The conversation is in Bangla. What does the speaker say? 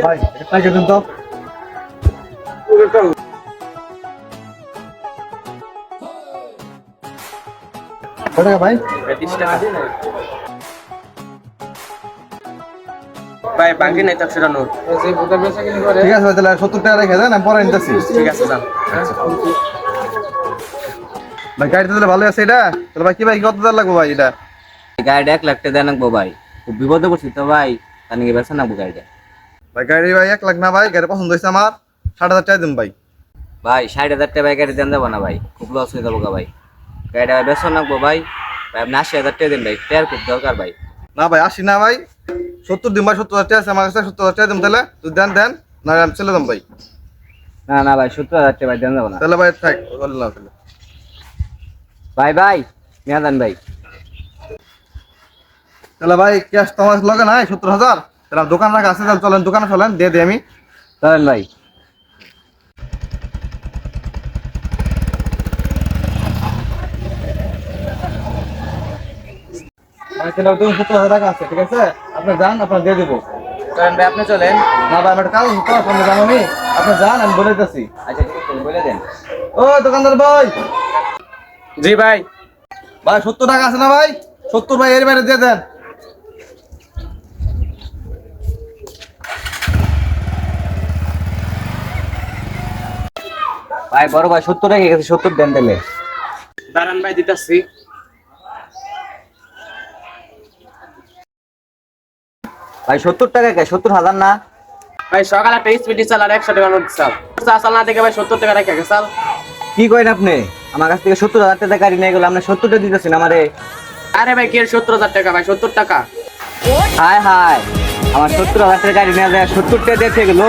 ভাই টাকা দেন তো। কত টাকা ভাই? 30 টাকা। ভাই বাকি নাই তো 100 নোট। ঠিক আছে ভাই, তাহলে 70 টাকা রেখে দেন, আমি পরে নিতেছি। ঠিক আছে যান। ভাই গাড়িতে দিলে ভালো আছে এটা? তাহলে ভাই কি ভাই কত টাকা লাগবে ভাই এটা? গাড়িটা 1 লাখ টাকা দেন ভাই, খুব বিপদে পড়ছি তো ভাই, তার নিয়ে বেছে নাকবো গাড়িটা। ভাই গাড়ি ভাই 1 লাখ না ভাই, গাড়ি পছন্দ হয়েছে আমার, 60,000 টাকা দিন ভাই। ভাই 60,000 টাকা ভাই গাড়ি দেন যাবো না ভাই, খুব লস হয়ে যাবো ভাই। গাড়িটা বেছে নাকবো ভাই, ভাই আপনি 80,000 টাকা দিন ভাই, টেয়ার খুব দরকার ভাই। না ভাই 80 না ভাই, 70 দিন ভাই, 70,000 টাকা আছে আমার কাছে, 70,000 টাকা দিন তাহলে। তুই দেন দেন, না আমি চলে যাম ভাই। না না ভাই 70,000 টাকা ভাই দেন যাবো না। তাহলে ভাই থাক, বললাম তাহলে। ভাই ভাই নিয়ে দেন ভাই। তাহলে ভাই ক্যাশ তো আমার লগে নাই 70,000, তাহলে দোকান রাখা আছে, তাহলে চলেন দোকানে চলেন, দিয়ে দিই আমি। চলেন ভাই। ভাই তাহলে তুমি 70,000 টাকা আছে, ঠিক আছে? আপনি যান, আপনার দিয়ে দিব। চলেন ভাই, আপনি চলেন। না ভাই আমার কাজ তো সামনে যাবো আমি, আপনি যান, আমি বলে দিতেছি। আচ্ছা ঠিক আছে বলে দেন। ও দোকানদার ভাই, জি ভাই। ভাই 70 টাকা আছে না ভাই? 70 ভাই এর বাইরে দিয়ে দেন। ভাই বড় ভাই 70 রেখে গেছে, 70 দেন তাহলে। দাঁড়ান ভাই দিতাছি। ভাই 70 টাকা কে, 70,000 না? ভাই সকালে একটা স্পিড চাল আর 100 টাকা নোট চাল। চাল না দেখে ভাই 70 টাকা রেখে গেছাল। কি করেন আপনি? আমার কাছ থেকে 70,000 টাকা গাড়ি নিয়ে গেল, আপনি 70 টাকা দিতেছেন আমারে? আরে ভাই কি 70,000 টাকা ভাই, 70 টাকা। হায় হায়, আমার 70,000 টাকা গাড়ি নিয়ে যায় 70 টাকা দিয়ে গেল।